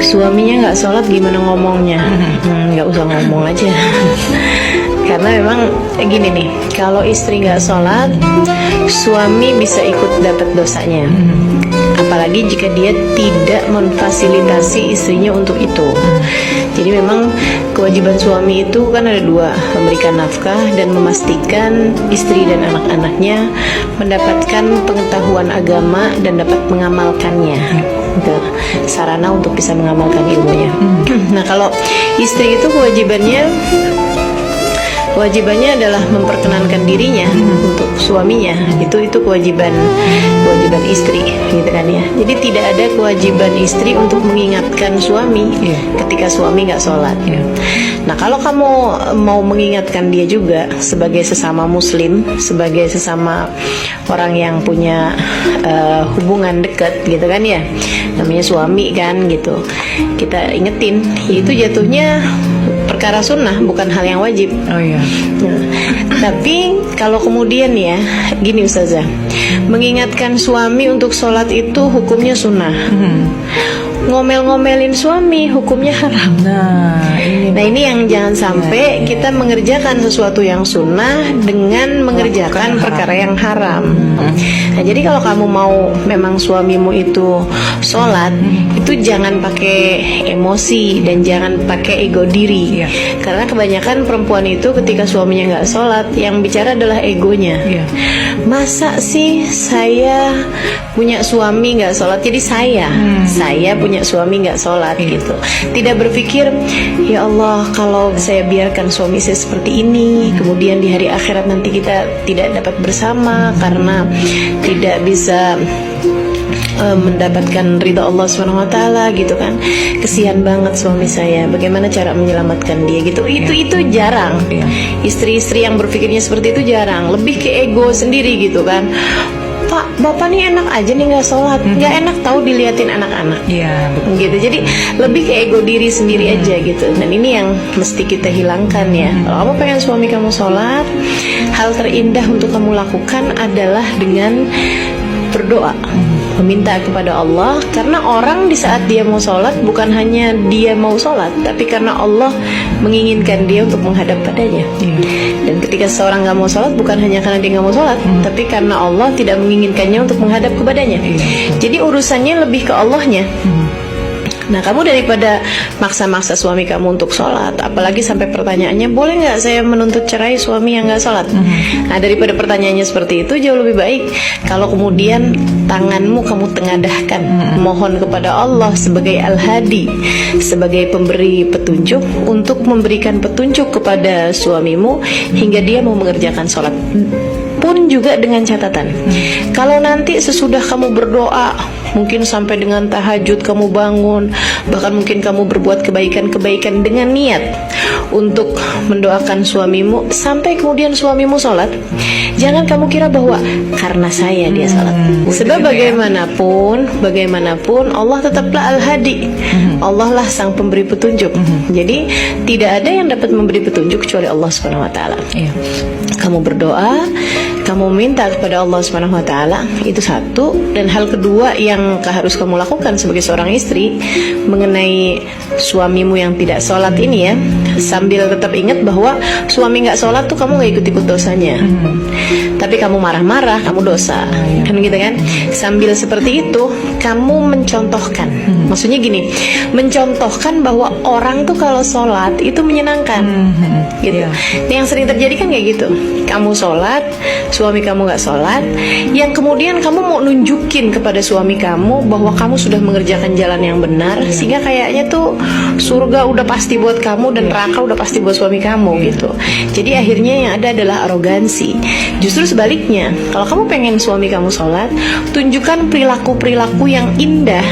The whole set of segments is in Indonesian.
suaminya nggak sholat gimana ngomongnya? Nggak usah ngomong aja. Karena memang gini nih, kalau istri nggak sholat, suami bisa ikut dapat dosanya. Apalagi jika dia tidak memfasilitasi istrinya untuk itu. Jadi memang kewajiban suami itu kan ada dua, memberikan nafkah dan memastikan istri dan anak-anaknya mendapatkan pengetahuan agama dan dapat mengamalkannya. Gitu. Sarana untuk bisa mengamalkan ilmunya. Nah, kalau istri itu kewajibannya adalah memperkenankan dirinya untuk suaminya. Itu kewajiban istri, gitu kan ya. Jadi tidak ada kewajiban istri untuk mengingatkan suami ketika suami nggak sholat. Nah, kalau kamu mau mengingatkan dia juga sebagai sesama muslim, sebagai sesama orang yang punya hubungan dekat, gitu kan ya, namanya suami kan, gitu. Kita ingetin, itu jatuhnya perkara sunnah, bukan hal yang wajib. Oh iya. Nah, tapi kalau kemudian ya, gini Ustazah, mengingatkan suami untuk sholat itu hukumnya sunnah. Ngomel-ngomelin suami hukumnya haram. Nah ini yang jangan sampai kita mengerjakan sesuatu yang sunnah dengan mengerjakan perkara yang haram. Nah, jadi kalau kamu mau memang suamimu itu sholat, itu jangan pakai emosi dan jangan pakai ego diri. Karena kebanyakan perempuan itu ketika suaminya nggak sholat, yang bicara adalah egonya. Masa sih saya punya suami nggak sholat, jadi saya punya suami nggak sholat, gitu. Tidak berpikir, ya Allah, kalau saya biarkan suami saya seperti ini, kemudian di hari akhirat nanti kita tidak dapat bersama karena tidak bisa mendapatkan ridha Allah SWT, gitu kan. Kesian banget suami saya, bagaimana cara menyelamatkan dia, gitu. Itu jarang. Istri-istri yang berpikirnya seperti itu jarang. Lebih ke ego sendiri, gitu kan. Pak, bapak nih enak aja nih nggak sholat, nggak enak tahu diliatin anak-anak. Iya, betul. Gitu. Jadi lebih ke ego diri sendiri aja, gitu. Dan ini yang mesti kita hilangkan ya. Kalau kamu pengen suami kamu sholat, hal terindah untuk kamu lakukan adalah dengan berdoa, meminta kepada Allah. Karena orang di saat dia mau sholat, bukan hanya dia mau sholat, tapi karena Allah menginginkan dia untuk menghadap padanya. Dan ketika seorang gak mau sholat, bukan hanya karena dia gak mau sholat, tapi karena Allah tidak menginginkannya untuk menghadap kepadanya. Jadi urusannya lebih ke Allahnya. Nah, kamu daripada maksa-maksa suami kamu untuk sholat, apalagi sampai pertanyaannya, boleh nggak saya menuntut cerai suami yang nggak sholat? Nah, daripada pertanyaannya seperti itu, jauh lebih baik kalau kemudian tanganmu kamu tengadahkan, mohon kepada Allah sebagai Al-Hadi, sebagai pemberi petunjuk, untuk memberikan petunjuk kepada suamimu hingga dia mau mengerjakan sholat. Pun juga dengan catatan, kalau nanti sesudah kamu berdoa, mungkin sampai dengan tahajud kamu bangun, bahkan mungkin kamu berbuat kebaikan-kebaikan dengan niat untuk mendoakan suamimu, sampai kemudian suamimu sholat, jangan kamu kira bahwa karena saya dia sholat. Sebab bagaimanapun Allah tetaplah Al-Hadi. Allah lah sang pemberi petunjuk. Jadi tidak ada yang dapat memberi petunjuk kecuali Allah SWT. Kamu berdoa, kamu minta kepada Allah SWT, itu satu. Dan hal kedua yang harus kamu lakukan sebagai seorang istri mengenai suamimu yang tidak sholat ini ya, sambil tetap ingat bahwa suami nggak sholat tuh kamu nggak ikut-ikut dosanya, tapi kamu marah-marah, kamu dosa, kan gitu kan. Sambil seperti itu kamu mencontohkan, maksudnya gini, mencontohkan bahwa orang tuh kalau sholat itu menyenangkan, gitu. Yang sering terjadi kan kayak gitu, kamu sholat, suami kamu nggak sholat, yang kemudian kamu mau nunjukin kepada suami kamu bahwa kamu sudah mengerjakan jalan yang benar, sehingga kayaknya tuh surga udah pasti buat kamu dan neraka udah pasti buat suami kamu, gitu. Jadi akhirnya yang ada adalah arogansi. Justru sebaliknya, kalau kamu pengen suami kamu sholat, tunjukkan perilaku-perilaku yang indah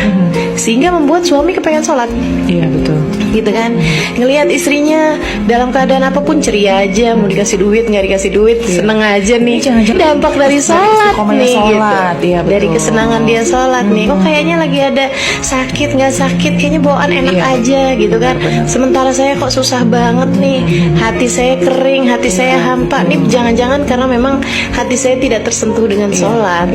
sehingga membuat suami kepengen sholat. Iya, betul. Gitu kan, ngelihat istrinya dalam keadaan apapun ceria aja, mau dikasih duit nggak dikasih duit, seneng aja nih. Dampak dari sholat nih, gitu. Dari kesenangan dia sholat nih. Kok kayaknya lagi ada sakit nggak sakit, kayaknya bawaan enak aja, gitu kan. Sementara saya kok susah banget nih, hati saya kering, hati saya hampa nih. Jangan-jangan karena memang hati saya tidak tersentuh dengan sholat.